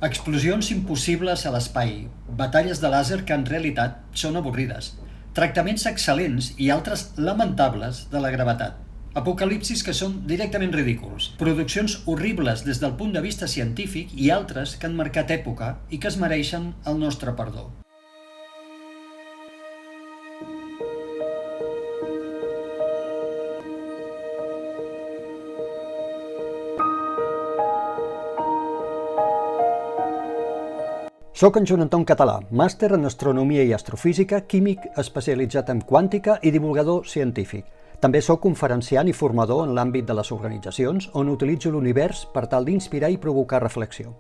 Explosions impossibles a l'espai, batalles de làser que en realitat són avorrides, tractaments excel·lents i altres lamentables de la gravetat, apocalipsis que són directament ridículs, produccions horribles des del punt de vista científic i altres que han marcat època i que es mereixen el nostre perdó. Soc en Joan Anton Català, màster en astronomia i astrofísica, químic especialitzat en quàntica i divulgador científic. També soc conferenciant i formador en l'àmbit de les organitzacions on utilitzo l'univers per tal d'inspirar i provocar reflexió.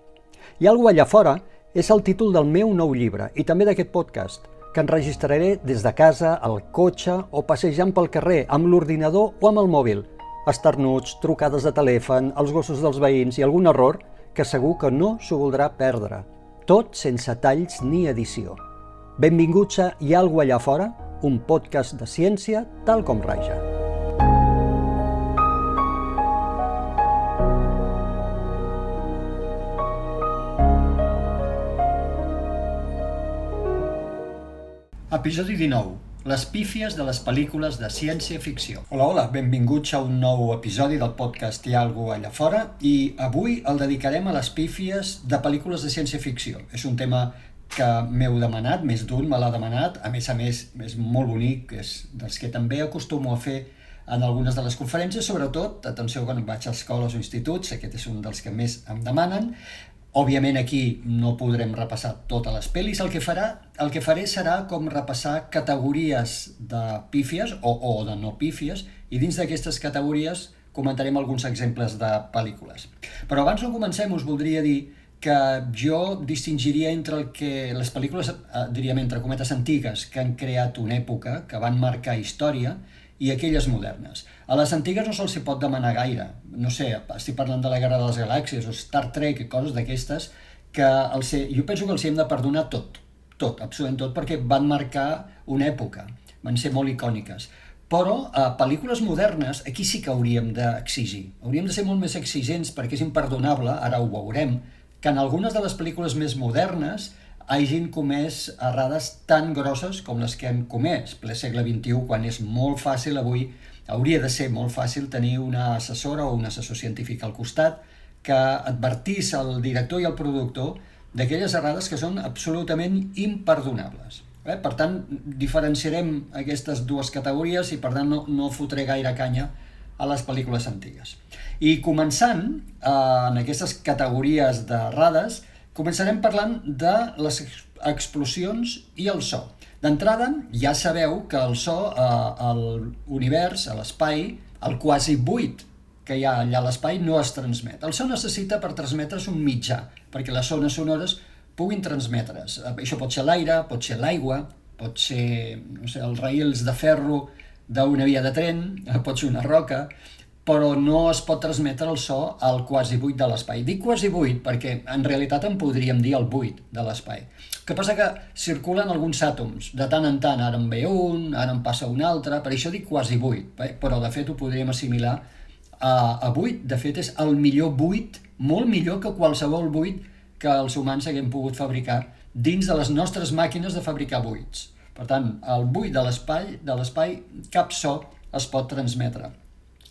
Hi ha algú allà fora és el títol del meu nou llibre i també d'aquest podcast, que enregistraré des de casa, al cotxe o passejant pel carrer, amb l'ordinador o amb el mòbil. Esternuts, trucades de telèfon, els gossos dels veïns i algun error que segur que no s'ho voldrà perdre. Tot sense talls ni edició. Benvinguts a Hi ha algú allà fora, un podcast de ciència tal com raja. Episodi 19. Les pífies de les pel·lícules de ciència-ficció. Hola, benvinguts a un nou episodi del podcast Hi ha algú allà fora i avui el dedicarem a les pífies de pel·lícules de ciència-ficció. És un tema que m'heu demanat, més d'un me l'ha demanat, a més, és molt bonic, és dels que també acostumo a fer en algunes de les conferències, sobretot, atenció, quan vaig a escoles o instituts, aquest és un dels que més em demanen. Òbviament aquí no podrem repassar totes les pel·lis, el que faré serà com repassar categories de pífies o de no pífies i dins d'aquestes categories comentarem alguns exemples de pel·lícules. Però abans no comencem us voldria dir que jo distingiria entre les pel·lícules, diríem entre cometes antigues, que han creat una època, que van marcar història, i aquelles modernes. A les antigues no se'ls pot demanar gaire. No sé, estic parlant de la Guerra de les Galàxies o Star Trek i coses d'aquestes que jo penso que els hem de perdonar tot, absolutament tot, perquè van marcar una època, van ser molt icòniques. Però a pel·lícules modernes aquí sí que hauríem d'exigir. Hauríem de ser molt més exigents perquè és imperdonable, ara ho veurem, que en algunes de les pel·lícules més modernes hagin comès errades tan grosses com les que hem comès, ple segle XXI, quan és molt fàcil avui, hauria de ser molt fàcil tenir una assessora o un assessor científic al costat que advertís al director i al productor d'aquelles errades que són absolutament imperdonables. Per tant, diferenciarem aquestes dues categories i per tant no fotré gaire canya a les pel·lícules antigues. I començant en aquestes categories d'errades, començarem parlant de les explosions i el so. D'entrada, ja sabeu que el so a l'univers, a l'espai, el quasi buit que hi ha allà a l'espai no es transmet. El so necessita per transmetre's un mitjà, perquè les ones sonores puguin transmetre's. Això pot ser l'aire, pot ser l'aigua, pot ser els raïls de ferro d'una via de tren, pot ser una roca, però no es pot transmetre el so al quasi buit de l'espai. Dic quasi buit perquè en realitat en podríem dir el buit de l'espai. El que passa que circulen alguns àtoms, de tant en tant, ara en ve un, ara en passa un altre, per això dic quasi buit, però de fet ho podríem assimilar a buit. De fet és el millor buit, molt millor que qualsevol buit que els humans haguem pogut fabricar dins de les nostres màquines de fabricar buits. Per tant, el buit de l'espai, cap so es pot transmetre.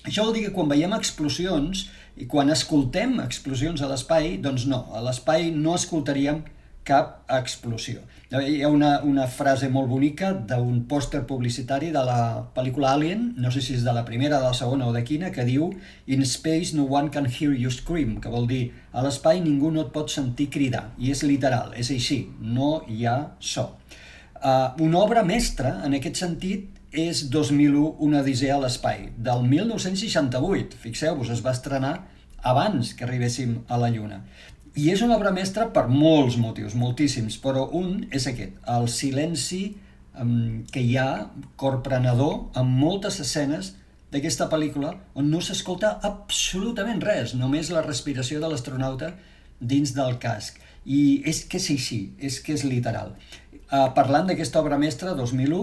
Això vol dir que quan veiem explosions i quan escoltem explosions a l'espai, doncs no, a l'espai no escoltaríem cap explosió. Hi ha una frase molt bonica d'un pòster publicitari de la pel·lícula Alien, no sé si és de la primera, de la segona o de quina, que diu "In space no one can hear you scream", que vol dir a l'espai ningú no et pot sentir cridar, i és literal, és així, no hi ha so. Una obra mestra, en aquest sentit, és 2001, una odissea a l'espai, del 1968. Fixeu-vos, es va estrenar abans que arribéssim a la Lluna. I és una obra mestra per molts motius, moltíssims, però un és aquest, el silenci que hi ha, corprenedor, amb moltes escenes d'aquesta pel·lícula on no s'escolta absolutament res, només la respiració de l'astronauta dins del casc. I és que és així, és que és literal. Parlant d'aquesta obra mestra, 2001,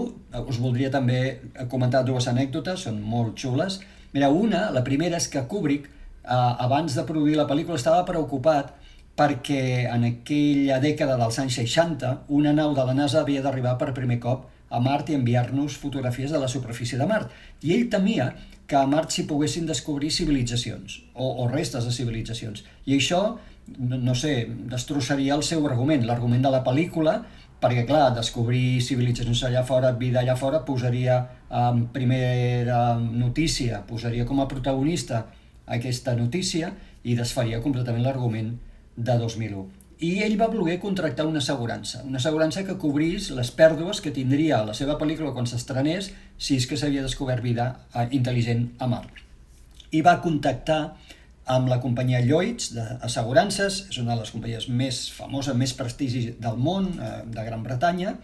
us voldria també comentar dues anècdotes, són molt xules. Mira, la primera és que Kubrick, abans de produir la pel·lícula, estava preocupat perquè en aquella dècada dels anys 60 una nau de la NASA havia d'arribar per primer cop a Mart i enviar-nos fotografies de la superfície de Mart. I ell temia que a Mart s'hi poguessin descobrir civilitzacions o restes de civilitzacions. I això, no sé, destrossaria el seu argument, l'argument de la pel·lícula, perquè, clar, descobrir civilitzacions allà fora, vida allà fora, posaria en primera notícia, posaria com a protagonista aquesta notícia i desfaria completament l'argument de 2001. I ell va voler contractar una assegurança que cobrís les pèrdues que tindria la seva pel·lícula quan s'estrenés si és que s'havia descobert vida intel·ligent a Mart. I va contactar amb la companyia Lloyds d'assegurances, és una de les companyies més famoses, més prestigi del món, de Gran Bretanya,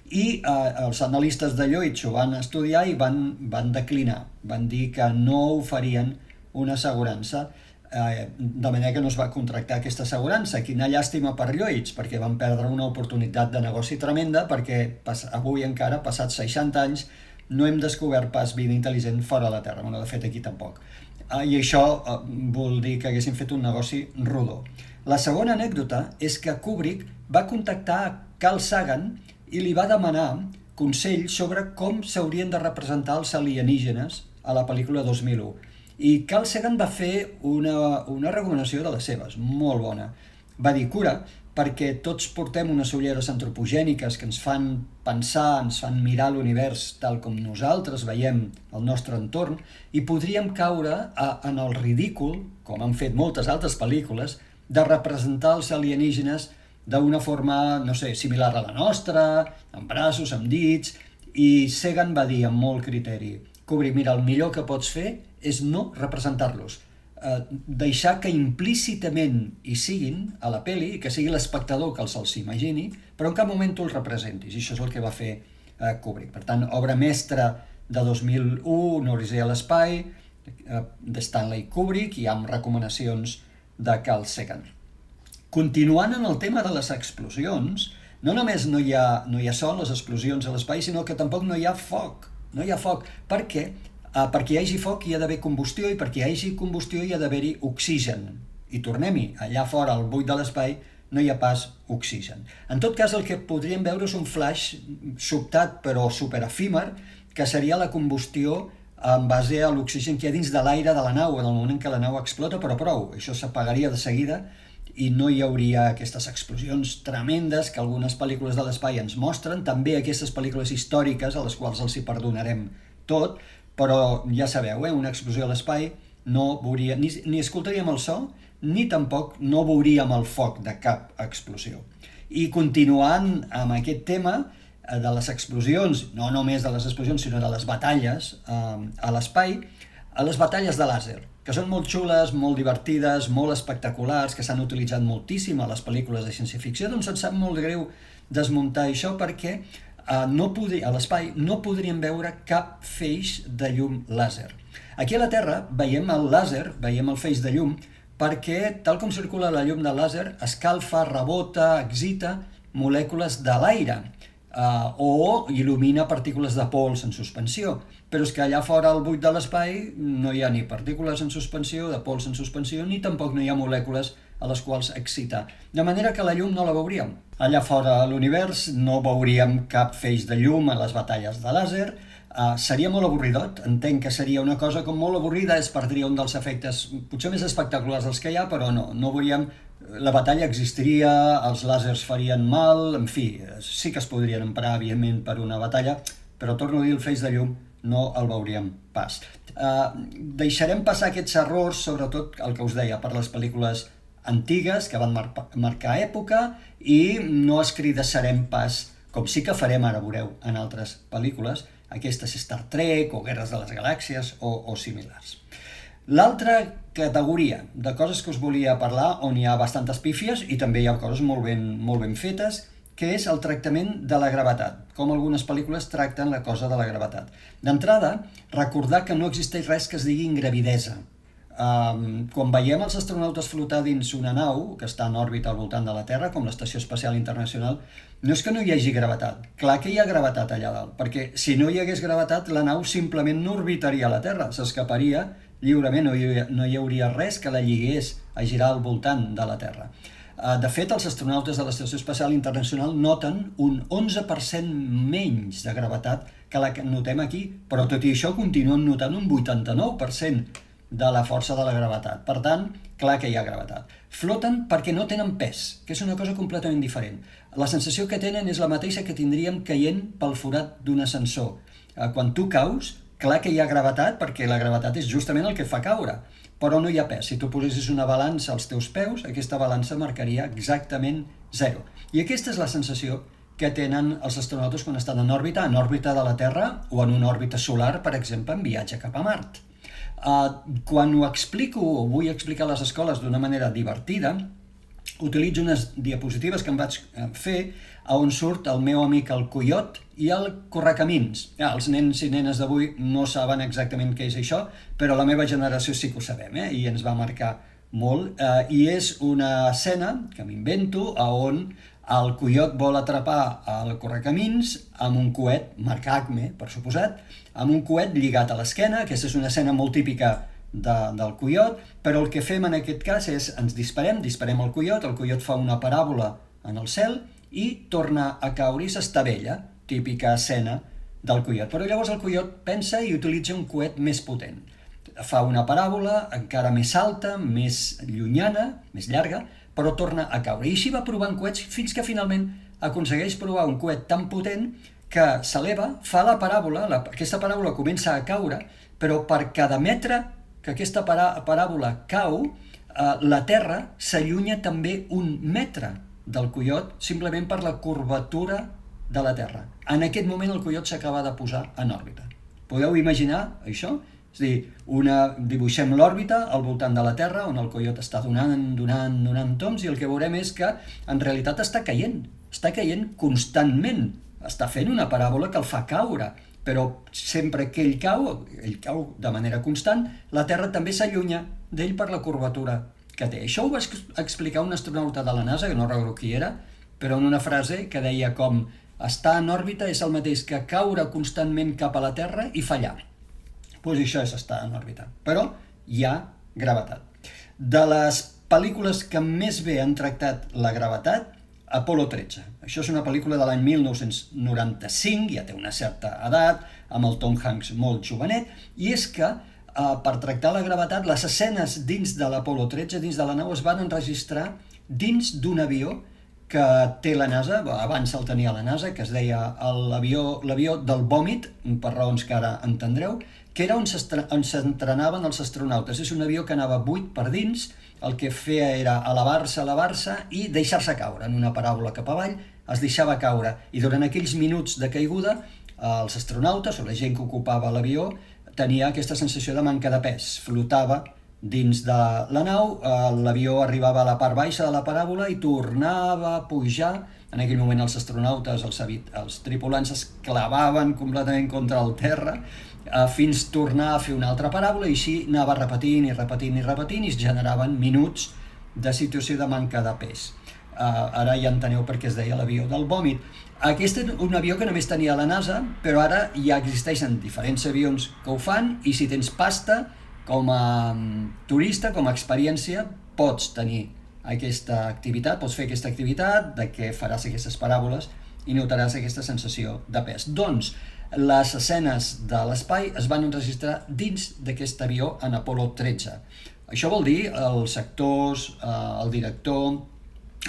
i els analistes de Lloyds ho van estudiar i van declinar, van dir que no oferien una assegurança, de manera que no es va contractar aquesta assegurança. Quina llàstima per Lloyds, perquè van perdre una oportunitat de negoci tremenda, perquè avui encara, passats 60 anys, no hem descobert pas vida intel·ligent fora de la Terra, bueno, de fet aquí tampoc. I això vol dir que haguessin fet un negoci rodó. La segona anècdota és que Kubrick va contactar a Carl Sagan i li va demanar consell sobre com s'haurien de representar els alienígenes a la pel·lícula 2001. I Carl Sagan va fer una recomanació de les seves, molt bona. Va dir, cura, perquè tots portem unes ulleres antropogèniques que ens fan pensar, ens fan mirar l'univers tal com nosaltres veiem el nostre entorn, i podríem caure en el ridícul, com han fet moltes altres pel·lícules, de representar els alienígenes d'una forma, no sé, similar a la nostra, amb braços, amb dits, i Sagan va dir amb molt criteri, Kubrick, mira, el millor que pots fer és no representar-los, deixar que implícitament hi siguin a la pel·li, que sigui l'espectador que se'ls imagini, però en cap moment tu els representis, i això és el que va fer Kubrick. Per tant, obra mestra de 2001, Un Odissea a l'espai, de Stanley Kubrick, i amb recomanacions de Carl Sagan. Continuant en el tema de les explosions, no només no hi ha so en les explosions a l'espai, sinó que tampoc no hi ha foc. No hi ha foc. Per què? Perquè hi hagi foc hi ha d'haver combustió, i perquè hi hagi combustió hi ha d'haver-hi oxigen. I tornem-hi, allà fora, al buit de l'espai, no hi ha pas oxigen. En tot cas, el que podríem veure és un flash sobtat però superefímer, que seria la combustió en base a l'oxigen que hi ha dins de l'aire de la nau, en el moment en què la nau explota, però prou. Això s'apagaria de seguida i no hi hauria aquestes explosions tremendes que algunes pel·lícules de l'espai ens mostren, també aquestes pel·lícules històriques a les quals els hi perdonarem tot, però ja sabeu, una explosió a l'espai no veuria, ni escoltaríem el so, ni tampoc no veuríem el foc de cap explosió. I continuant amb aquest tema de les explosions, no només de les explosions, sinó de les batalles a l'espai, a les batalles de làser, que són molt xules, molt divertides, molt espectaculars, que s'han utilitzat moltíssim a les pel·lícules de ciència-ficció, doncs em sap molt greu desmuntar això perquè a l'espai no podríem veure cap feix de llum làser. Aquí a la Terra veiem el làser, veiem el feix de llum, perquè tal com circula la llum del làser escalfa, rebota, excita molècules de l'aire o il·lumina partícules de pols en suspensió. Però és que allà fora al buit de l'espai no hi ha ni partícules en suspensió, de pols en suspensió, ni tampoc no hi ha molècules a les quals excitar. De manera que la llum no la veuríem. Allà fora a l'univers no veuríem cap feix de llum a les batalles de làser. Seria molt avorridot, entenc que seria una cosa com molt avorrida, es perdria un dels efectes potser més espectaculars dels que hi ha, però no veuríem, la batalla existiria, els làsers farien mal, en fi, sí que es podrien emprar, evidentment, per una batalla, però torno a dir, el feix de llum no el veuríem pas. Deixarem passar aquests errors, sobretot el que us deia, per les pel·lícules antigues que van marcar època, i no escridassarem pas, com sí que farem, ara veureu, en altres pel·lícules, aquestes Star Trek o Guerres de les Galàxies o similars. L'altra categoria de coses que us volia parlar, on hi ha bastantes pífies i també hi ha coses molt ben fetes, que és el tractament de la gravetat, com algunes pel·lícules tracten la cosa de la gravetat. D'entrada, recordar que no existeix res que es digui ingravidesa. Quan veiem els astronautes flotar dins una nau que està en òrbita al voltant de la Terra, com l'Estació Espacial Internacional, no és que no hi hagi gravetat. Clar que hi ha gravetat allà dalt, perquè si no hi hagués gravetat, la nau simplement no orbitaria la Terra, s'escaparia lliurement, no hi hauria res que la lligués a girar al voltant de la Terra. De fet, els astronautes de l'Estació Espacial Internacional noten un 11% menys de gravetat que la que notem aquí, però tot i això continuen notant un 89% de la força de la gravetat. Per tant, clar que hi ha gravetat. Floten perquè no tenen pes, que és una cosa completament diferent. La sensació que tenen és la mateixa que tindríem caient pel forat d'un ascensor. Quan tu caus, clar que hi ha gravetat perquè la gravetat és justament el que fa caure, però no hi ha pes. Si tu posessis una balança als teus peus, aquesta balança marcaria exactament 0. I aquesta és la sensació que tenen els astronautes quan estan en òrbita de la Terra o en una òrbita solar, per exemple, en viatge cap a Mart. Quan ho explico o vull explicar a les escoles d'una manera divertida, utilitzo unes diapositives que em vaig fer on surt el meu amic el coiot i el correcamins. Els nens i nenes d'avui no saben exactament què és això, però la meva generació sí que ho sabem, i ens va marcar molt. I és una escena que m'invento on el coiot vol atrapar el correcamins amb un coet, marca Acme, per suposat, amb un coet lligat a l'esquena. Aquesta és una escena molt típica del coiot, però el que fem en aquest cas és ens disparem el coiot fa una paràbola en el cel i torna a caure i s'estavella, típica escena del coiot. Però llavors el coiot pensa i utilitza un coet més potent. Fa una paràbola encara més alta, més llunyana, més llarga, però torna a caure. I així va provant coets fins que finalment aconsegueix provar un coet tan potent que s'eleva, fa la paràbola, aquesta paràbola comença a caure, però per cada metre que aquesta paràbola cau, la Terra s'allunya també 1 metre del coiot simplement per la curvatura de la Terra. En aquest moment el coiot s'acaba de posar en òrbita. Podeu imaginar això? És a dir, dibuixem l'òrbita al voltant de la Terra on el coiot està donant toms i el que veurem és que en realitat està caient constantment, està fent una paràbola que el fa caure, però sempre que ell cau de manera constant, la Terra també s'allunya d'ell per la curvatura que té. Això ho va explicar un astronauta de la NASA, que no recordo qui era, però en una frase que deia com estar en òrbita és el mateix que caure constantment cap a la Terra i fallar. Doncs això és estar en òrbita. Però hi ha gravetat. De les pel·lícules que més bé han tractat la gravetat, Apolo 13. Això és una pel·lícula de l'any 1995, ja té una certa edat, amb el Tom Hanks molt jovenet, i és que per tractar la gravetat, les escenes dins de l'Apolo 13, dins de la nau, es van enregistrar dins d'un avió que té la NASA, abans el tenia la NASA, que es deia l'avió del vòmit, per raons que ara entendreu, que era on s'entrenaven els astronautes. És un avió que anava buit per dins, el que feia era elevar-se i deixar-se caure. En una paràbola cap avall es deixava caure i durant aquells minuts de caiguda els astronautes o la gent que ocupava l'avió tenia aquesta sensació de manca de pes, flotava dins de la nau, l'avió arribava a la part baixa de la paràbola i tornava a pujar. En aquell moment els astronautes, els tripulants es clavaven completament contra el terra fins tornar a fer una altra paràbola i així anava repetint i es generaven minuts de situació de manca de pes. Ara ja enteneu per què es deia l'avió del vòmit. Aquest és un avió que només tenia la NASA, però ara ja existeixen diferents avions que ho fan i si tens pasta, com a turista, com a experiència, pots tenir aquesta activitat, pots fer aquesta activitat de què faràs aquestes paràboles i notaràs aquesta sensació de pes. Doncs, les escenes de l'espai es van enregistrar dins d'aquest avió en Apolo 13. Això vol dir els actors, el director,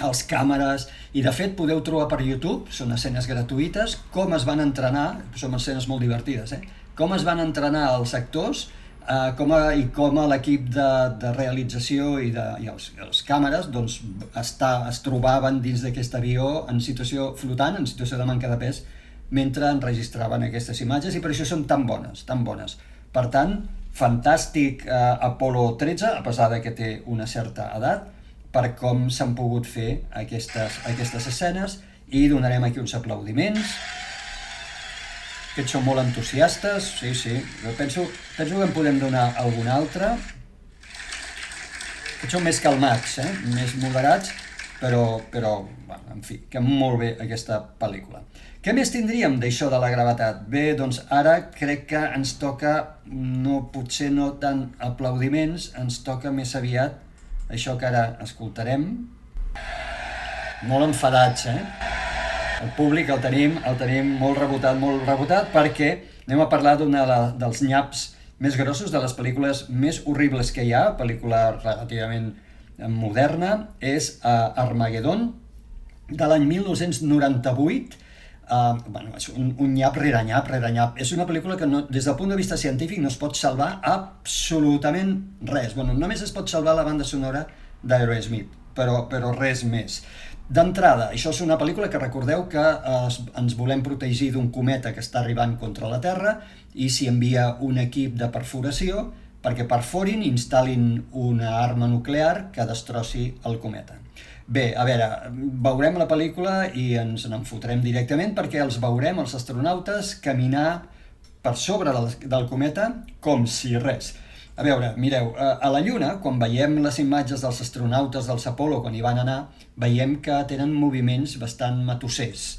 els càmeres, i de fet podeu trobar per YouTube, són escenes gratuïtes, com es van entrenar, són escenes molt divertides, com es van entrenar els actors com l'equip de realització i els càmeres es trobaven dins d'aquest avió en situació flotant, en situació de manca de pes, mentre enregistraven aquestes imatges i per això són tan bones. Per tant, fantàstic Apolo 13, a pesar que té una certa edat, per com s'han pogut fer aquestes escenes i donarem aquí uns aplaudiments. Aquests són molt entusiastes, sí, jo penso que en podem donar algun altre. Aquests són més calmats, més moderats, però en fi, que molt bé aquesta pel·lícula. Què més tindríem d'això de la gravetat? Bé, doncs ara crec que ens toca, potser no tant aplaudiments, ens toca més aviat això que ara escoltarem. Molt enfadats, El públic el tenim molt rebotat perquè anem a parlar dels nyaps més grossos, de les pel·lícules més horribles que hi ha, pel·lícula relativament moderna, és Armageddon, de l'any 1998. És un nyap rere nyap. És una pel·lícula que des del punt de vista científic no es pot salvar absolutament res. Només es pot salvar la banda sonora d'Aerosmith, però res més. D'entrada, això és una pel·lícula que recordeu que ens volem protegir d'un cometa que està arribant contra la Terra i s'hi envia un equip de perforació perquè perforin i instal·lin una arma nuclear que destrossi el cometa. Bé, a veure, veurem la pel·lícula i ens n'en fotrem directament perquè els veurem, els astronautes, caminar per sobre del cometa com si res. A veure, mireu, a la Lluna, quan veiem les imatges dels astronautes dels Apollo quan hi van anar, veiem que tenen moviments bastant matossers.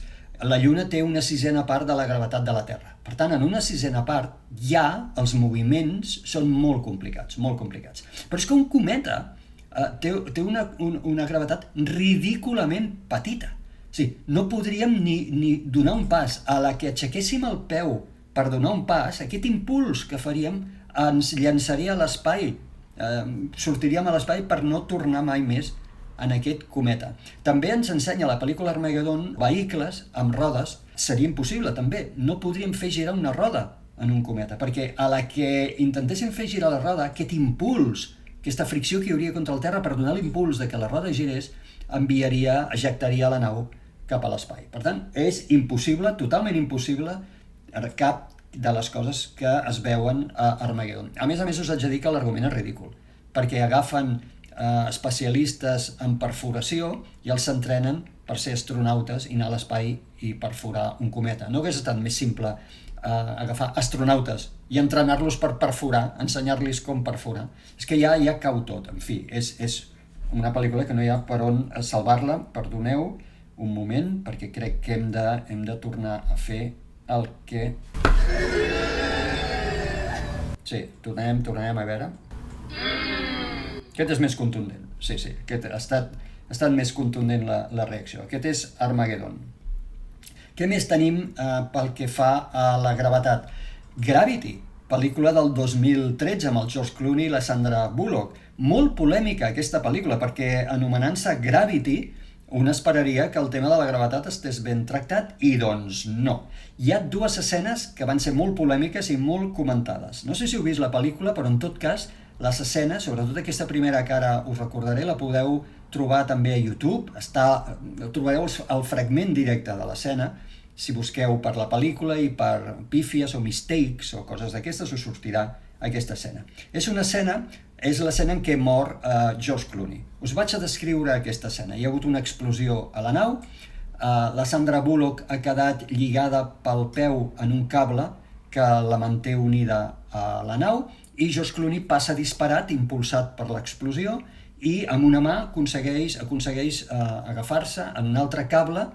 La Lluna té una sisena part de la gravetat de la Terra. Per tant, en una sisena part ja els moviments són molt complicats. Però és que un cometa té una gravetat ridículament petita. O sigui, no podríem ni donar un pas. A la que aixequéssim el peu per donar un pas, aquest impuls que faríem ens llançaria a l'espai, sortiríem a l'espai per no tornar mai més en aquest cometa. També ens ensenya la pel·lícula Armageddon vehicles amb rodes. Seria impossible també, no podríem fer girar una roda en un cometa, perquè a la que intentéssim fer girar la roda, aquest impuls, aquesta fricció que hi hauria contra el terra per donar l'impuls de que la roda girés, ejectaria la nau cap a l'espai. Per tant, és impossible, totalment impossible, cap de les coses que es veuen a Armageddon. A més, us haig de dir que l'argument és ridícul, perquè agafen especialistes en perforació i els s'entrenen per ser astronautes i anar a l'espai i perforar un cometa. No hagués estat més simple agafar astronautes i entrenar-los per perforar, ensenyar-los com perforar. És que ja cau tot, en fi, és una pel·lícula que no hi ha per on salvar-la. Perdoneu un moment, perquè crec que hem de tornar a fer el que... Sí, tornem a veure. Aquest és més contundent, sí, aquest ha estat més contundent la reacció. Aquest és Armageddon. Què més tenim pel que fa a la gravetat? Gravity, pel·lícula del 2013 amb el George Clooney i la Sandra Bullock. Molt polèmica aquesta pel·lícula, perquè anomenant-se Gravity un esperaria que el tema de la gravetat estés ben tractat i doncs no. Hi ha dues escenes que van ser molt polèmiques i molt comentades. No sé si heu vist la pel·lícula, però en tot cas les escenes, sobretot aquesta primera que ara us recordaré, la podeu trobar també a YouTube. Trobareu el fragment directe de l'escena. Si busqueu per la pel·lícula i per pífies o mistakes o coses d'aquestes, us sortirà aquesta escena. És l'escena en què mor George Clooney. Us vaig a descriure aquesta escena. Hi ha hagut una explosió a la nau, la Sandra Bullock ha quedat lligada pel peu en un cable que la manté unida a la nau i George Clooney passa disparat, impulsat per l'explosió, i amb una mà aconsegueix agafar-se en un altre cable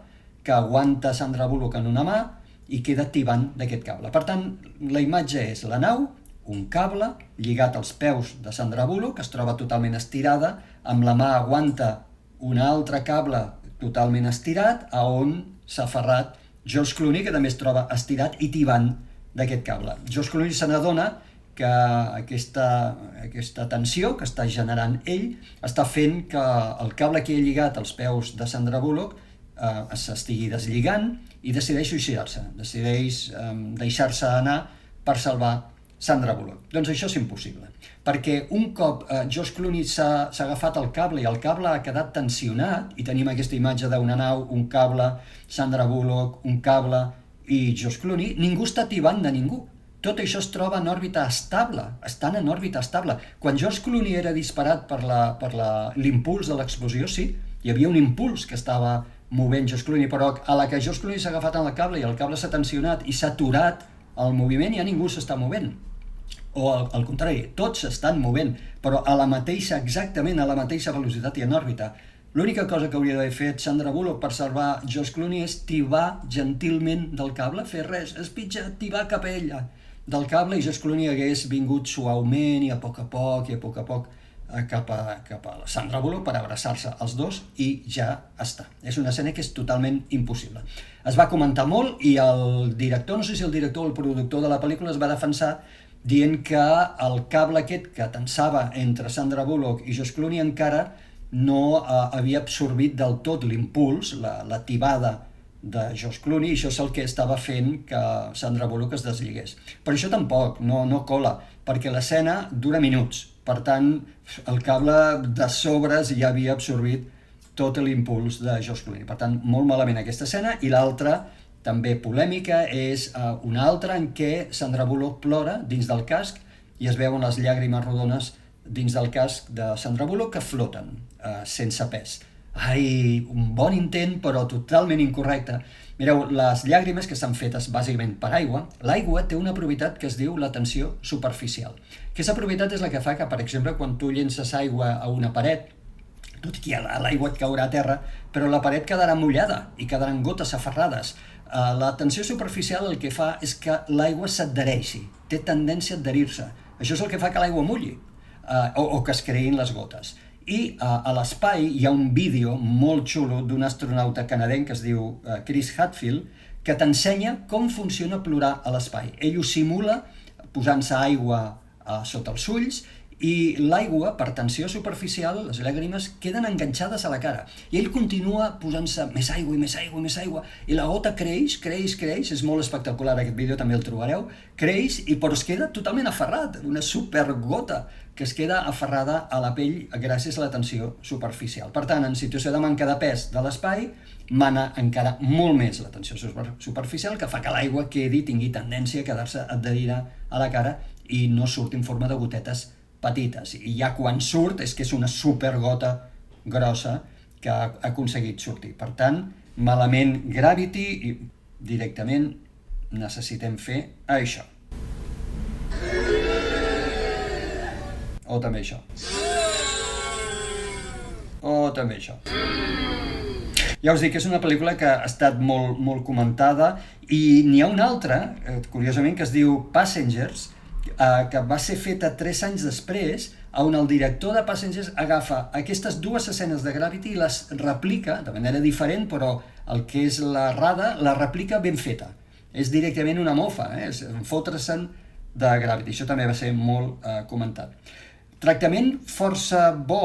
que aguanta Sandra Bullock en una mà i queda tibant d'aquest cable. Per tant, la imatge és la nau, un cable lligat als peus de Sandra Bullock, que es troba totalment estirada, amb la mà aguanta un altre cable totalment estirat, a on s'ha aferrat George Clooney, que també es troba estirat i tibant d'aquest cable. George Clooney se n'adona que aquesta tensió que està generant ell està fent que el cable que ha lligat als peus de Sandra Bullock s'estigui deslligant i decideix suïcidar-se, decideix deixar-se anar per salvar Sandra Bullock. Doncs això és impossible, perquè un cop George Clooney s'ha agafat el cable i el cable ha quedat tensionat, i tenim aquesta imatge d'una nau, un cable, Sandra Bullock, un cable i George Clooney, ningú està tibant de ningú. Tot això es troba en òrbita estable, estan en òrbita estable. Quan George Clooney era disparat per l'impuls de l'explosió, sí, hi havia un impuls que estava movent George Clooney, però a la que George Clooney s'ha agafat en el cable i el cable s'ha tensionat i s'ha aturat el moviment, ja ningú s'està movent. O al contrari, tots s'estan movent, però exactament a la mateixa velocitat i en òrbita. L'única cosa que hauria d'haver fet Sandra Bullock per salvar George Clooney és tibar gentilment del cable, fer res, espitjar, tibar cap a ella del cable, i George Clooney hagués vingut suaument i a poc cap a la Sandra Bullock per abraçar-se els dos i ja està. És una escena que és totalment impossible. Es va comentar molt i el director, no sé si el director o el productor de la pel·lícula es va defensar dient que el cable aquest que tensava entre Sandra Bullock i George Clooney encara no havia absorbit del tot l'impuls, la tibada de George Clooney, i això és el que estava fent que Sandra Bullock es deslligés. Per això tampoc, no cola, perquè l'escena dura minuts, per tant, el cable de sobres ja havia absorbit tot l'impuls de George Clooney. Per tant, molt malament aquesta escena, i l'altra, també polèmica, és una altra en què Sandra Bullock plora dins del casc i es veuen les llàgrimes rodones dins del casc de Sandra Bullock que floten, sense pes. Ai, un bon intent, però totalment incorrecte. Mireu, les llàgrimes que estan fetes bàsicament per aigua, l'aigua té una propietat que es diu la tensió superficial. Aquesta propietat és la que fa que, per exemple, quan tu llences aigua a una paret, tot i que l'aigua et caurà a terra, però la paret quedarà mullada i quedaran gotes aferrades. La tensió superficial el que fa és que l'aigua s'adhereixi, té tendència a adherir-se. Això és el que fa que l'aigua mulli, o que es creïn les gotes. I a l'espai hi ha un vídeo molt xulo d'un astronauta canadenc que es diu Chris Hadfield, que t'ensenya com funciona plorar a l'espai. Ell ho simula posant-se aigua sota els ulls, i l'aigua, per tensió superficial, les llàgrimes queden enganxades a la cara. I ell continua posant-se més aigua i més aigua i més aigua, i la gota creix, és molt espectacular aquest vídeo, també el trobareu, creix, però es queda totalment aferrat, una supergota que es queda aferrada a la pell gràcies a la tensió superficial. Per tant, en situació de manca de pes de l'espai, mana encara molt més la tensió superficial, que fa que l'aigua tingui tendència a quedar-se adherida a la cara i no surti en forma de gotetes petites, i ja quan surt és que és una supergota grossa que ha aconseguit sortir. Per tant, malament Gravity, i directament necessitem fer això. O també això. O també això. Ja us dic que és una pel·lícula que ha estat molt comentada, i n'hi ha una altra, curiosament, que es diu Passengers, que va ser feta 3 anys després, on el director de Passengers agafa aquestes dues escenes de Gravity i les replica, de manera diferent, però el que és l'errada, la replica ben feta. És directament una mofa, és fotre-se'n de Gravity. Això també va ser molt comentat. Tractament força bo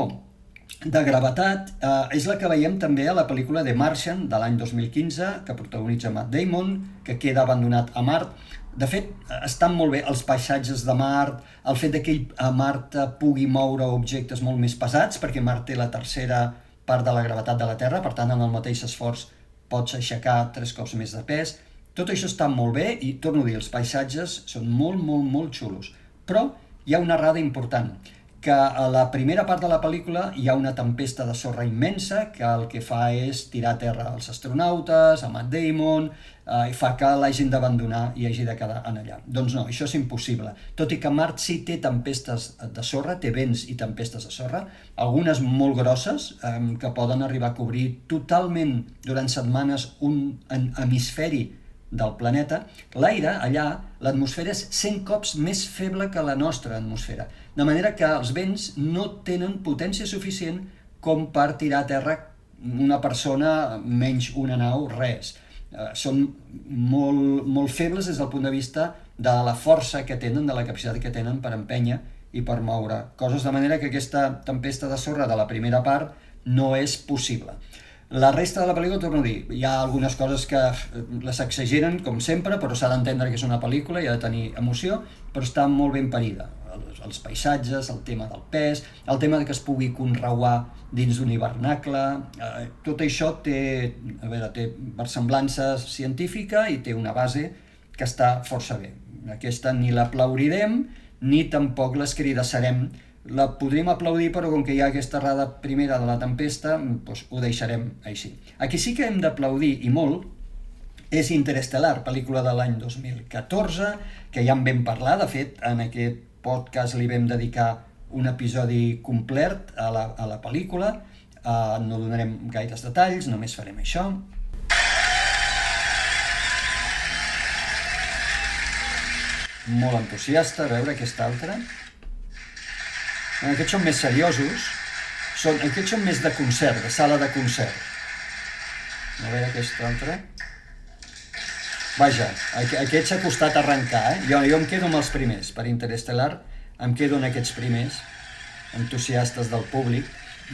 de gravetat és la que veiem també a la pel·lícula The Martian de l'any 2015, que protagonitza Matt Damon, que queda abandonat a Mart. De fet, estan molt bé els paisatges de Mart, el fet que a Mart pugui moure objectes molt més pesats, perquè Mart té la tercera part de la gravetat de la Terra, per tant, en el mateix esforç pots aixecar 3 cops més de pes. Tot això està molt bé i, torno a dir, els paisatges són molt xulos. Però hi ha una errada important, que a la primera part de la pel·lícula hi ha una tempesta de sorra immensa que el que fa és tirar a terra els astronautes, a Matt Damon, i fa que l'hagin d'abandonar i hagi de quedar en allà. Doncs no, això és impossible. Tot i que Mart sí té tempestes de sorra, té vents i tempestes de sorra, algunes molt grosses, que poden arribar a cobrir totalment durant setmanes un hemisferi del planeta. L'aire allà, l'atmosfera és 100 cops més feble que la nostra atmosfera, de manera que els vents no tenen potència suficient com per tirar a terra una persona, menys una nau, res. Són molt febles des del punt de vista de la força que tenen, de la capacitat que tenen per empènyer i per moure coses, de manera que aquesta tempesta de sorra de la primera part no és possible. La resta de la pel·lícula, torno a dir, hi ha algunes coses que les exageren, com sempre, però s'ha d'entendre que és una pel·lícula i ha de tenir emoció, però està molt ben parida. Els paisatges, el tema del pes, el tema que es pugui conreuar dins d'un hivernacle, tot això té versemblança científica i té una base que està força bé. Aquesta ni l'aplaudirem ni tampoc l'escridassarem. La podríem aplaudir, però com que hi ha aquesta errada primera de la tempesta, doncs ho deixarem així. Aquí sí que hem d'aplaudir, i molt, és Interestelar, pel·lícula de l'any 2014, que ja en vam parlar. De fet, en aquest podcast li vam dedicar un episodi complet a la pel·lícula. No donarem gaires detalls, només farem això. Molt entusiasta, a veure aquesta altra. Aquests són més seriosos, aquests són més de concert, de sala de concert. A veure aquest altre. Vaja, aquest s'ha costat arrencar, Jo em quedo amb els primers, per Interestelar, em quedo en aquests primers, entusiastes del públic.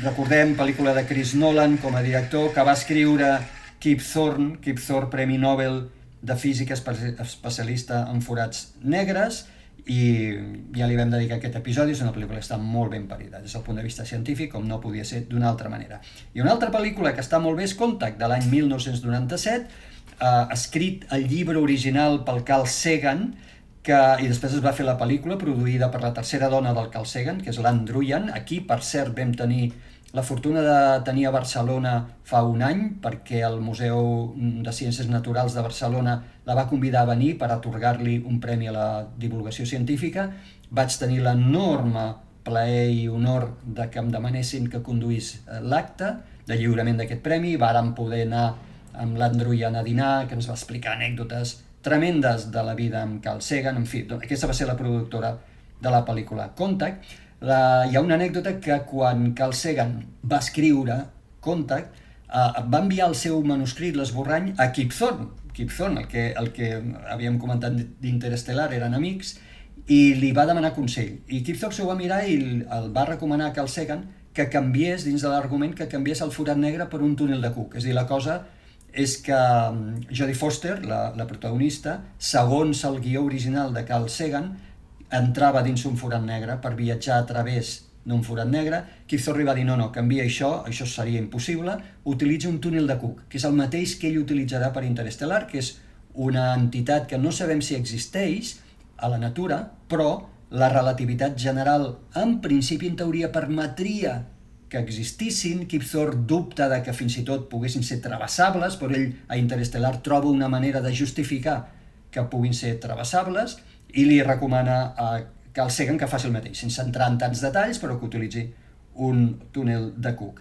Recordem, pel·lícula de Chris Nolan com a director, que va escriure Kip Thorne, Premi Nobel de Física, especialista en forats negres, i ja li vam dedicar aquest episodi. És una pel·lícula que està molt ben parida des del punt de vista científic, com no podia ser d'una altra manera. I una altra pel·lícula que està molt bé és Contact, de l'any 1997, escrit el llibre original pel Carl Sagan, i després es va fer la pel·lícula produïda per la tercera dona del Carl Sagan, que és l'Anne Druyan. Aquí, per cert, vam tenir la fortuna de tenir a Barcelona fa un any, perquè el Museu de Ciències Naturals de Barcelona la va convidar a venir per atorgar-li un premi a la divulgació científica. Vaig tenir l'enorme plaer i honor de que em demanessin que conduís l'acte de lliurament d'aquest premi. Vàrem poder anar amb l'Andruian a dinar, que ens va explicar anècdotes tremendes de la vida amb Carl Sagan. En fi, aquesta va ser la productora de la pel·lícula Contact. Hi ha una anècdota que quan Carl Sagan va escriure Contact, va enviar el seu manuscrit, l'esborrany, a Kip Thorne. Kip Thorne, el que havíem comentat d'Interestelar, eren amics, i li va demanar consell. I Kip Thorne s'ho va mirar i el va recomanar a Carl Sagan que canviés, dins de l'argument, que canviés el forat negre per un túnel de Cook. És a dir, la cosa és que Jodie Foster, la protagonista, segons el guió original de Carl Sagan, entrava dins un forat negre per viatjar a través d'un forat negre. Kip Thorne va dir, no, canvia això seria impossible, utilitza un túnel de Cook, que és el mateix que ell utilitzarà per Interestelar, que és una entitat que no sabem si existeix a la natura, però la relativitat general, en principi, en teoria, permetria que existissin. Kip Thorne dubta de que fins i tot poguessin ser travessables, però ell a Interestelar troba una manera de justificar que puguin ser travessables i li recomana a Carl Sagan que faci el mateix, sense entrar en tants detalls, però que utilitzi un túnel de Cook.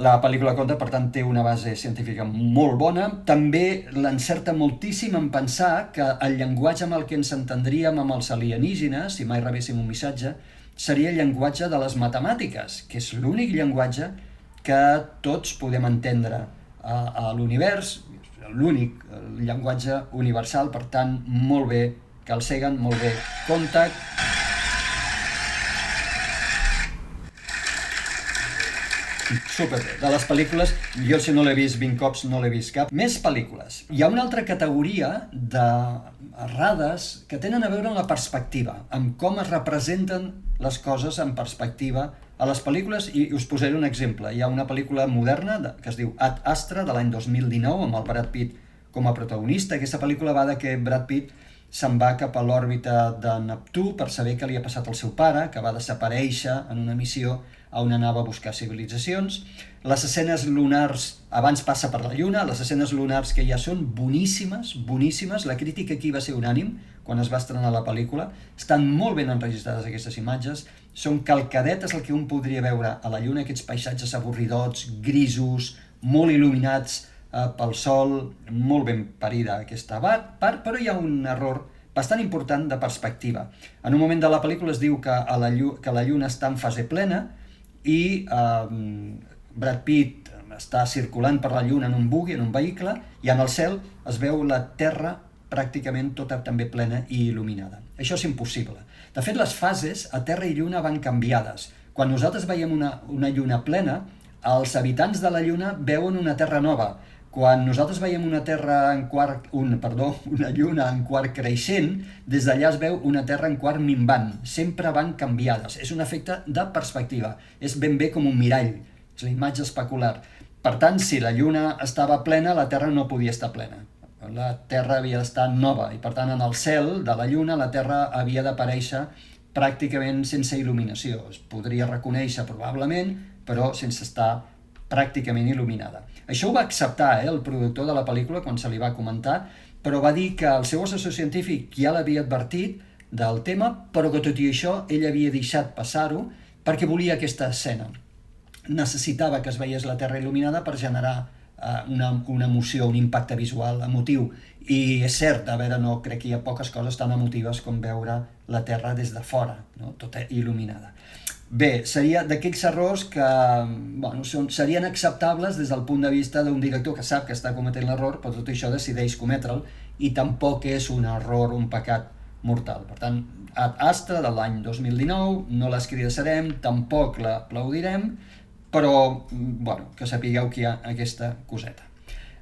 La pel·lícula Contact, per tant, té una base científica molt bona. També l'encerta moltíssim en pensar que el llenguatge amb el que ens entendríem amb els alienígenes, si mai rebéssim un missatge, seria el llenguatge de les matemàtiques, que és l'únic llenguatge que tots podem entendre a l'univers, l'únic llenguatge universal. Per tant, molt bé Carl Sagan, molt bé Contact. Superbé. De les pel·lícules, jo si no l'he vist 20 cops, no l'he vist cap. Més pel·lícules. Hi ha una altra categoria d'errades que tenen a veure amb la perspectiva, amb com es representen les coses en perspectiva a les pel·lícules, i us posaré un exemple. Hi ha una pel·lícula moderna que es diu Ad Astra, de l'any 2019, amb el Brad Pitt com a protagonista. Aquesta pel·lícula va de que Brad Pitt se'n va cap a l'òrbita de Neptú per saber què li ha passat al seu pare, que va desaparèixer en una missió a on anava a buscar civilitzacions. Les escenes lunars, abans passa per la Lluna, les escenes lunars que ja són boníssimes, boníssimes. La crítica aquí va ser unànim quan es va estrenar la pel·lícula. Estan molt ben enregistrades aquestes imatges, són calcadetes el que un podria veure a la Lluna, aquests paisatges avorridots, grisos, molt il·luminats pel sol, molt ben parida aquesta part, però hi ha un error bastant important de perspectiva. En un moment de la pel·lícula es diu que la Lluna està en fase plena i Brad Pitt està circulant per la Lluna en un buggy, en un vehicle, i en el cel es veu la Terra pràcticament tota també plena i il·luminada. Això és impossible. De fet, les fases a Terra i Lluna van canviades. Quan nosaltres veiem una Lluna plena, els habitants de la Lluna veuen una Terra nova. Quan nosaltres veiem una Lluna en quart creixent, des d'allà es veu una Terra en quart minvant. Sempre van canviades. És un efecte de perspectiva. És ben bé com un mirall. És la imatge especular. Per tant, si la Lluna estava plena, la Terra no podia estar plena. La Terra havia d'estar nova i, per tant, en el cel de la Lluna la Terra havia d'aparèixer pràcticament sense il·luminació. Es podria reconèixer probablement, però sense estar pràcticament il·luminada. Això ho va acceptar el productor de la pel·lícula quan se li va comentar, però va dir que el seu assessor científic ja l'havia advertit del tema, però que tot i això ell havia deixat passar-ho perquè volia aquesta escena. Necessitava que es veiés la Terra il·luminada per generar una emoció, un impacte visual, emotiu. I és cert, a veure, no crec que hi ha poques coses tan emotives com veure la Terra des de fora, no? Tota il·luminada. Bé, seria d'aquells errors que serien acceptables des del punt de vista d'un director que sap que està cometent l'error, però tot això decideix cometre'l i tampoc és un error, un pecat mortal. Per tant, Ad Astra de l'any 2019, no l'escridassarem, tampoc l'aplaudirem, però que sapigueu que hi ha aquesta coseta.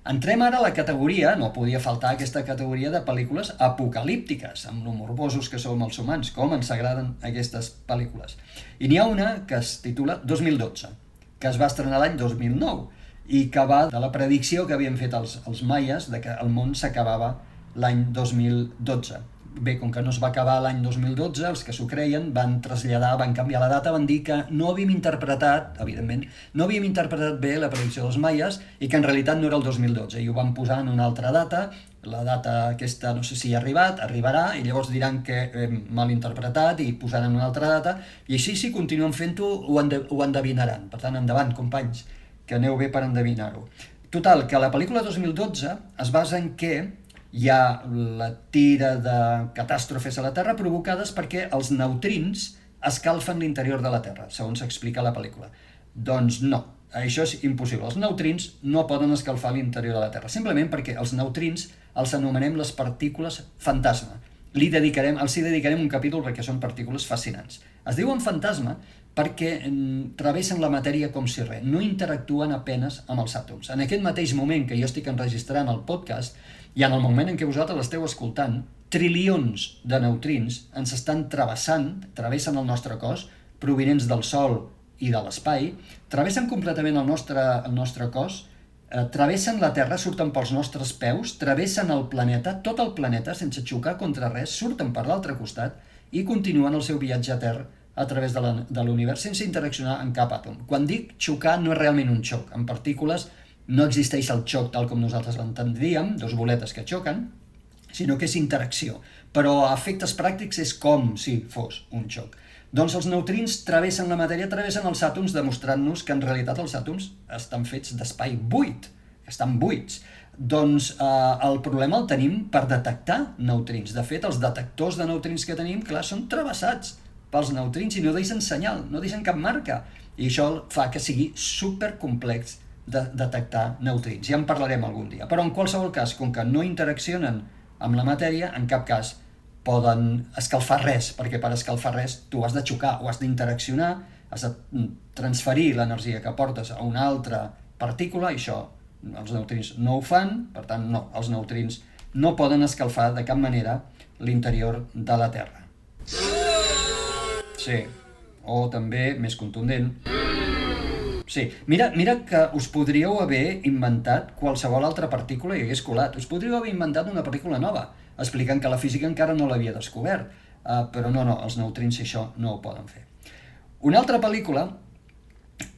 Entrem ara a la categoria, no podia faltar aquesta categoria de pel·lícules apocalíptiques, amb lo morbosos que som els humans, com ens agraden aquestes pel·lícules. I n'hi ha una que es titula 2012, que es va estrenar l'any 2009 i que va de la predicció que havien fet els maies de que el món s'acabava l'any 2012. Bé, com que no es va acabar l'any 2012, els que s'ho creien van traslladar, van canviar la data, van dir que no havíem interpretat, evidentment, no havíem interpretat bé la predicció dels maies i que en realitat no era el 2012 i ho van posar en una altra data, la data aquesta no sé si ha arribat, arribarà i llavors diran que hem mal interpretat i posaran una altra data i així si continuen fent-ho ho endevinaran. Per tant, endavant, companys, que aneu bé per endevinar-ho. Total, que la pel·lícula 2012 es basa en què hi ha la tira de catàstrofes a la Terra provocades perquè els neutrins escalfen l'interior de la Terra, segons s'explica a la pel·lícula. Doncs no, això és impossible. Els neutrins no poden escalfar l'interior de la Terra, simplement perquè els neutrins els anomenem les partícules fantasma. Els dedicarem un capítol perquè són partícules fascinants. Es diuen fantasma perquè travessen la matèria com si res, no interactuen apenes amb els àtoms. En aquest mateix moment que jo estic enregistrant el podcast, i en el moment en què vosaltres l'esteu escoltant, trilions de neutrins ens estan travessen el nostre cos, provinents del Sol i de l'espai, travessen completament el nostre cos, travessen la Terra, surten pels nostres peus, travessen el planeta, tot el planeta, sense xocar contra res, surten per l'altre costat i continuen el seu viatge a Terra a través de l'univers sense interaccionar amb cap àtom. Quan dic xocar no és realment un xoc. En partícules no existeix el xoc tal com nosaltres l'entendríem, dos boletes que xoquen, sinó que és interacció. Però a efectes pràctics és com si fos un xoc. Doncs els neutrins travessen la matèria, travessen els àtoms, demostrant-nos que en realitat els àtoms estan fets d'espai buit, que estan buits. Doncs el problema el tenim per detectar neutrins. De fet, els detectors de neutrins que tenim, clar, són travessats pels neutrins i no deixen senyal, no deixen cap marca. I això fa que sigui supercomplex de detectar neutrins. Ja en parlarem algun dia. Però en qualsevol cas, com que no interaccionen amb la matèria, en cap cas poden escalfar res, perquè per escalfar res tu has de xocar o has d'interaccionar, has de transferir l'energia que portes a una altra partícula, i això els neutrins no ho fan, per tant no, els neutrins no poden escalfar de cap manera l'interior de la Terra. Sí, o també, més contundent, sí, mira que us podríeu haver inventat qualsevol altra partícula i hagués colat. Us podríeu haver inventat una partícula nova, explicant que la física encara no l'havia descobert. Però no, els neutrins això no ho poden fer. Una altra pel·lícula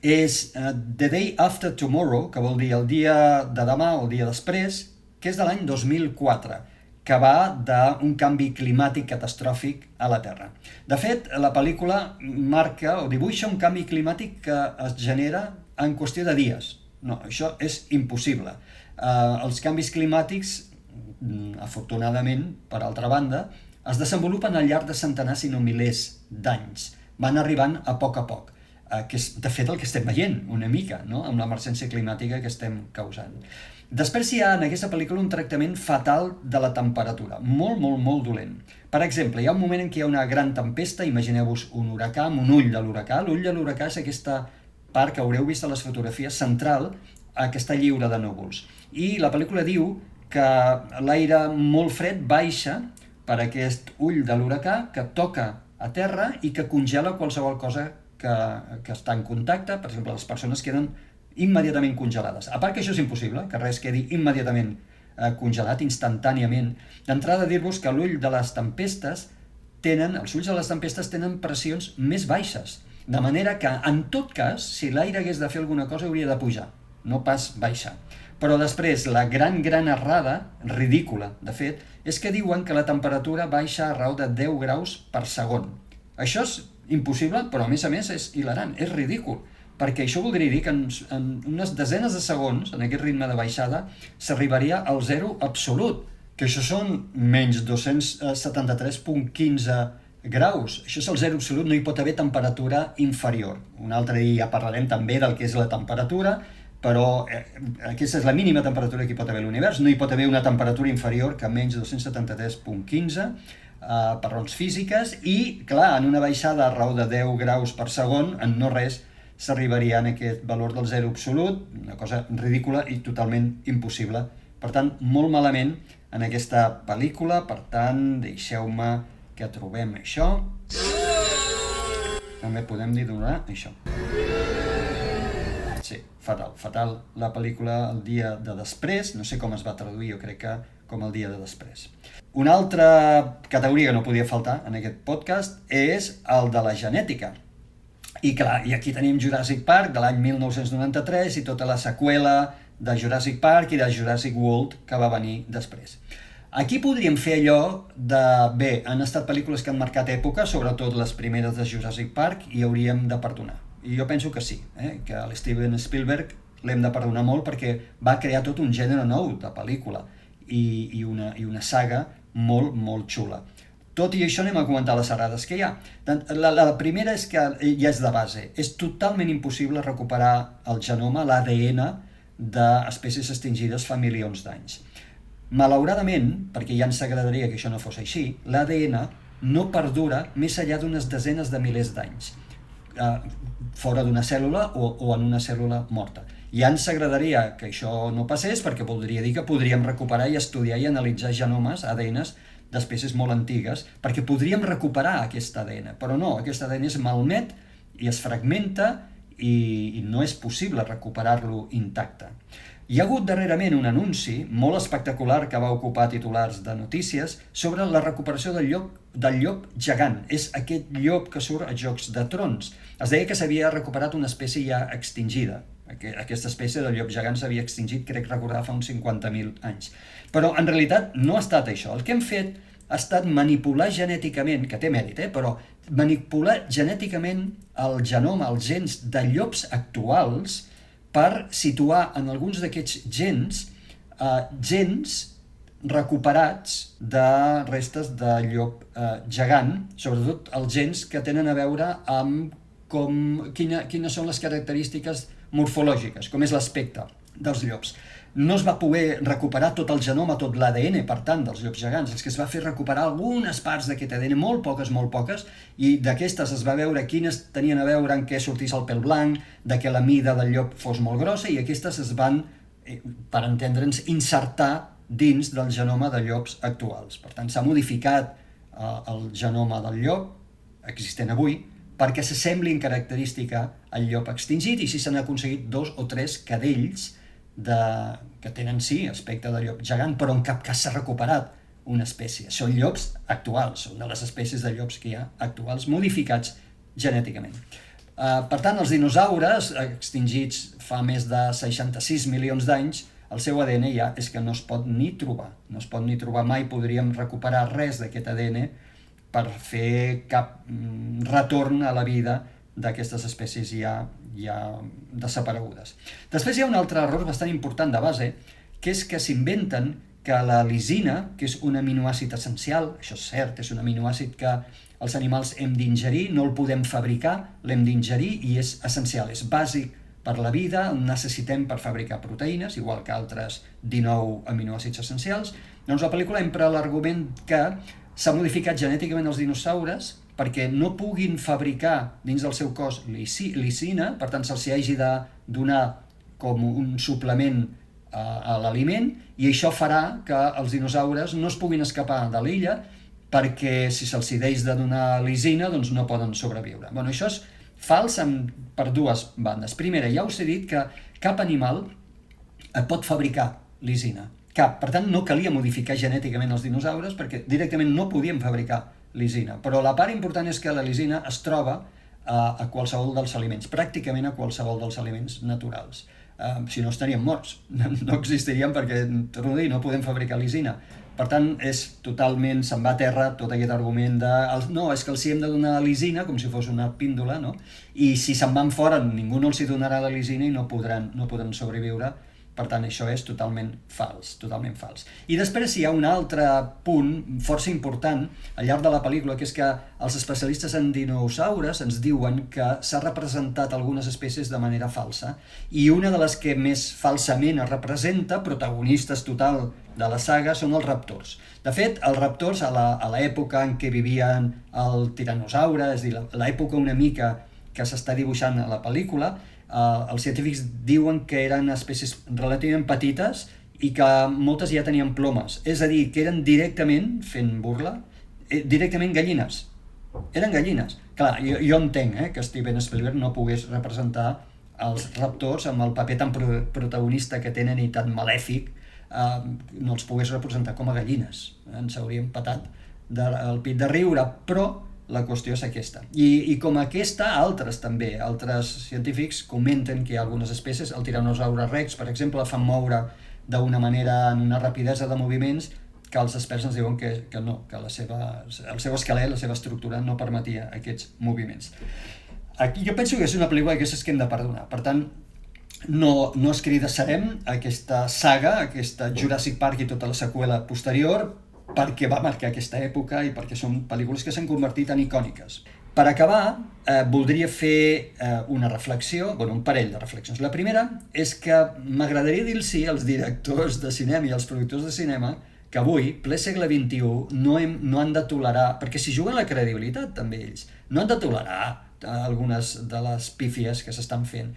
és The Day After Tomorrow, que vol dir el dia de demà o el dia després, que és de l'any 2004, que va d'un canvi climàtic catastròfic a la Terra. De fet, la pel·lícula marca o dibuixa un canvi climàtic que es genera en qüestió de dies. No, això és impossible. Els canvis climàtics, afortunadament, per altra banda, es desenvolupen al llarg de centenars, si no milers d'anys. Van arribant a poc, que és de fet el que estem veient una mica, no? Amb l'emergència climàtica que estem causant. Després hi ha en aquesta pel·lícula un tractament fatal de la temperatura, molt dolent. Per exemple, hi ha un moment en què hi ha una gran tempesta, imagineu-vos un huracà, amb un ull de l'huracà. L'ull de l'huracà és aquesta part que haureu vist a les fotografies central, que està lliure de núvols. I la pel·lícula diu que l'aire molt fred baixa per aquest ull de l'huracà, que toca a terra i que congela qualsevol cosa que està en contacte. Per exemple, les persones queden immediatament congelades. A part que això és impossible, que res quedi immediatament congelat, instantàniament. D'entrada, dir-vos que els ulls de les tempestes tenen pressions més baixes, de manera que, en tot cas, si l'aire hagués de fer alguna cosa, hauria de pujar, no pas baixar. Però després, la gran errada, ridícula, de fet, és que diuen que la temperatura baixa a raó de 10 graus per segon. Això és impossible, però a més és hilarant, és ridícul, perquè això voldria dir que en unes desenes de segons, en aquest ritme de baixada, s'arribaria al zero absolut, que això són menys 273,15 graus. Això és el zero absolut, no hi pot haver temperatura inferior. Un altre dia ja parlarem també del que és la temperatura, però aquesta és la mínima temperatura que hi pot haver a l'univers. No hi pot haver una temperatura inferior que menys 273,15 per raons físiques i, clar, en una baixada a raó de 10 graus per segon, en no res, s'arribaria a aquest valor del zero absolut, una cosa ridícula i totalment impossible. Per tant, molt malament en aquesta pel·lícula, per tant, deixeu-me que trobem això. També podem dir donar això. Sí, fatal la pel·lícula El dia de després, no sé com es va traduir, jo crec que com El dia de després. Una altra categoria que no podia faltar en aquest podcast és el de la genètica. I clar, i aquí tenim Jurassic Park de l'any 1993 i tota la seqüela de Jurassic Park i de Jurassic World que va venir després. Aquí podríem fer allò de... Bé, han estat pel·lícules que han marcat època, sobretot les primeres de Jurassic Park, i hauríem de perdonar. I jo penso que sí, que a l'Steven Spielberg l'hem de perdonar molt perquè va crear tot un gènere nou de pel·lícula i una saga molt, molt xula. Tot i això anem a comentar les errades que hi ha. La primera és que ja és de base. És totalment impossible recuperar el genoma, l'ADN d'espècies extingides fa milions d'anys. Malauradament, perquè ja ens agradaria que això no fos així, l'ADN no perdura més enllà d'unes desenes de milers d'anys, fora d'una cèl·lula o en una cèl·lula morta. Ja ens agradaria que això no passés perquè voldria dir que podríem recuperar i estudiar i analitzar genomes, ADNs, d'espècies molt antigues, perquè podríem recuperar aquest ADN, però no, aquest ADN es malmet i es fragmenta i no és possible recuperar-lo intacte. Hi ha hagut darrerament un anunci molt espectacular que va ocupar titulars de notícies sobre la recuperació del llop gegant. És aquest llop que surt a Jocs de Trons. Es deia que s'havia recuperat una espècie ja extingida. Aquesta espècie del llop gegant s'havia extingit, crec recordar, fa uns 50.000 anys. Però en realitat no ha estat això. El que hem fet ha estat manipular genèticament, que té mèrit, però manipular genèticament el genoma, els gens de llops actuals per situar en alguns d'aquests gens recuperats de restes de llop gegant, sobretot els gens que tenen a veure amb quines són les característiques morfològiques, com és l'aspecte dels llops. No es va poder recuperar tot el genoma, tot l'ADN, per tant, dels llops gegants. El que es va fer recuperar algunes parts d'aquest ADN, molt poques, i d'aquestes es va veure quines tenien a veure en què sortís el pèl blanc, de que la mida del llop fos molt grossa, i aquestes es van, per entendre'ns, insertar dins del genoma de llops actuals. Per tant, s'ha modificat el genoma del llop existent avui perquè s'assembli en característica al llop extingit, i si s'han aconseguit 2 o 3 cadells que tenen, sí, aspecte de llop gegant, però en cap cas s'ha recuperat una espècie. Són llops actuals, són de les espècies de llops que hi ha actuals, modificats genèticament. Per tant, els dinosaures, extingits fa més de 66 milions d'anys, el seu ADN ja és que no es pot ni trobar. No es pot ni trobar, mai podríem recuperar res d'aquest ADN per fer cap retorn a la vida d'aquestes espècies ja desaparegudes. Després hi ha un altre error bastant important de base, que és que s'inventen que la lisina, que és un aminoàcid essencial, això és cert, és un aminoàcid que els animals hem d'ingerir, no el podem fabricar, l'hem d'ingerir i és essencial, és bàsic per la vida, el necessitem per fabricar proteïnes, igual que altres 19 aminoàcids essencials. Doncs la pel·lícula empra l'argument que s'ha modificat genèticament els dinosaures perquè no puguin fabricar dins del seu cos lisina, per tant se'ls hagi de donar com un suplement a l'aliment, i això farà que els dinosaures no es puguin escapar de l'illa perquè si se'ls deix de donar lisina doncs no poden sobreviure. Bueno, això és fals per dues bandes. Primera, ja us he dit que cap animal pot fabricar lisina. Cap. Per tant, no calia modificar genèticament els dinosaures perquè directament no podíem fabricar lisina. Però la part important és que la lisina es troba a qualsevol dels aliments, pràcticament a qualsevol dels aliments naturals. Si no estaríem morts, no existirien perquè, torno a dir, no podem fabricar lisina. Per tant, totalment se'n va a terra tot aquest argument de no, és que els hi hem de donar lisina, com si fos una píndola, no? I si se'n van fora, ningú no els hi donarà la lisina i no podran sobreviure Per tant, això és totalment fals, totalment fals. I després hi ha un altre punt força important al llarg de la pel·lícula, que és que els especialistes en dinosaures ens diuen que s'ha representat algunes espècies de manera falsa, i una de les que més falsament es representa, protagonistes total de la saga, són els raptors. De fet, els raptors, a l'època en què vivien el tiranosaure, és a dir, l'època una mica que s'està dibuixant a la pel·lícula, els científics diuen que eren espècies relativament petites i que moltes ja tenien plomes, és a dir, que eren directament, fent burla, directament gallines. Eren gallines. Clar, jo entenc que Steven Spielberg no pogués representar els raptors amb el paper tan protagonista que tenen i tan malèfic, no els pogués representar com a gallines. Ens hauríem patat el pit de riure, però la qüestió és aquesta. I com aquesta, altres també, altres científics comenten que hi ha algunes espècies, el tiranosaure rex, per exemple, fan moure d'una manera, en una rapidesa de moviments, que els experts ens diuen que no, que el seu esquelet, la seva estructura no permetia aquests moviments. Aquí jo penso que és una pel·lícula d'aquestes que hem de perdonar. Per tant, no escridassarem aquesta saga, aquesta Jurassic Park i tota la seqüela posterior, perquè va marcar aquesta època i perquè són pel·lícules que s'han convertit en icòniques. Per acabar, voldria fer una reflexió, un parell de reflexions. La primera és que m'agradaria dir-los als directors de cinema i als productors de cinema que avui, ple segle XXI, no han de tolerar, perquè si juguen la credibilitat també ells, no han de tolerar algunes de les pífies que s'estan fent.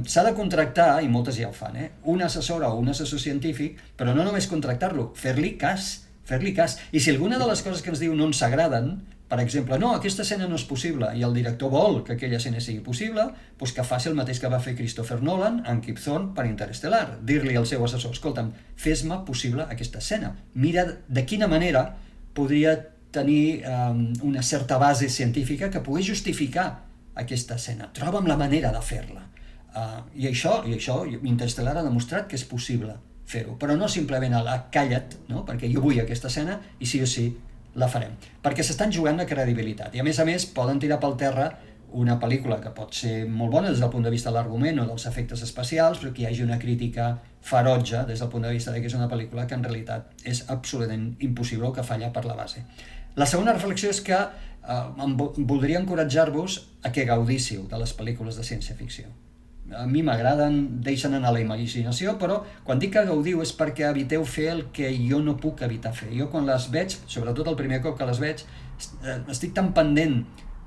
S'ha de contractar, i moltes ja ho fan, un assessor o un assessor científic, però no només contractar-lo, fer-li cas. I si alguna de les coses que ens diu no ens agraden, per exemple, no, aquesta escena no és possible, i el director vol que aquella escena sigui possible, doncs que faci el mateix que va fer Christopher Nolan en Kip Thorne per Interstellar, dir-li al seu assessor, escolta'm, fes-me possible aquesta escena, mira de quina manera podria tenir una certa base científica que pogués justificar aquesta escena, troba'm la manera de fer-la. I això Interstellar ha demostrat que és possible fer-ho, però no simplement a la calla't, no? Perquè jo vull aquesta escena i sí o sí la farem, perquè s'estan jugant la credibilitat i a més poden tirar pel terra una pel·lícula que pot ser molt bona des del punt de vista de l'argument o dels efectes especials, però que hi hagi una crítica ferotge des del punt de vista que és una pel·lícula que en realitat és absolutament impossible o que falla per la base. La segona reflexió és que voldria encoratjar-vos a que gaudíssiu de les pel·lícules de ciència-ficció. A mi m'agraden, deixen anar la imaginació, però quan dic que gaudiu és perquè eviteu fer el que jo no puc evitar fer. Jo quan les veig, sobretot el primer cop que les veig, estic tan pendent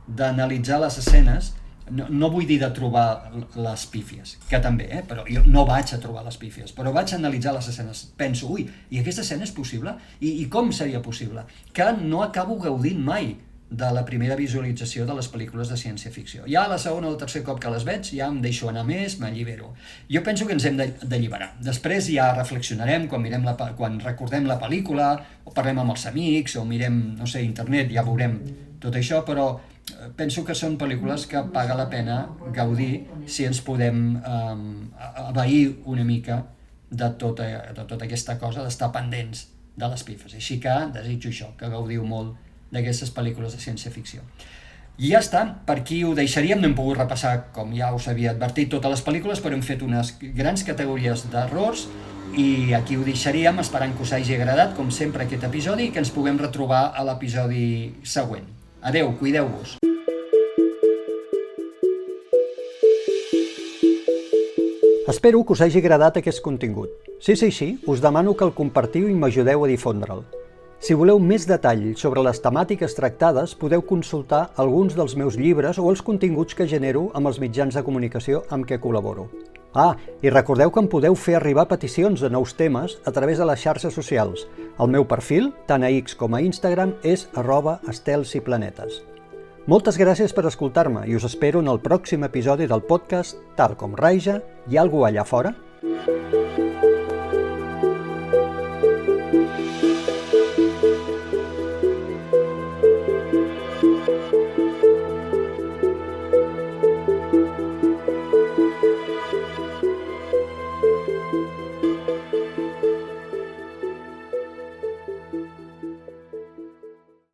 d'analitzar les escenes, no vull dir de trobar les pífies, que també, però jo no vaig a trobar les pífies, però vaig a analitzar les escenes. Penso, i aquesta escena és possible? I com seria possible? Que no acabo gaudint mai de la primera visualització de les pel·lícules de ciència-ficció. Ja la segona o el tercer cop que les veig ja em deixo anar més, m'allibero. Jo penso que ens hem d'alliberar. Després ja reflexionarem quan recordem la pel·lícula, o parlem amb els amics, o mirem, no sé, internet, ja veurem tot això, però penso que són pel·lícules que paga la pena gaudir si ens podem abair una mica de tota aquesta cosa d'estar pendents de les pifes. Així que desitjo això, que gaudiu molt d'aquestes pel·lícules de ciència-ficció. I ja està, per aquí ho deixaríem, no hem pogut repassar, com ja us havia advertit, totes les pel·lícules, però hem fet unes grans categories d'errors i aquí ho deixaríem, esperant que us hagi agradat, com sempre, aquest episodi i que ens puguem retrobar a l'episodi següent. Adeu, cuideu-vos! Espero que us hagi agradat aquest contingut. Si és així, us demano que el compartiu i m'ajudeu a difondre'l. Si voleu més detall sobre les temàtiques tractades, podeu consultar alguns dels meus llibres o els continguts que genero amb els mitjans de comunicació amb què col·laboro. I recordeu que em podeu fer arribar peticions de nous temes a través de les xarxes socials. El meu perfil, tant a X com a Instagram, és @estelsplanetes. Moltes gràcies per escoltar-me i us espero en el pròxim episodi del podcast Tal com Raija, Hi ha algú allà fora?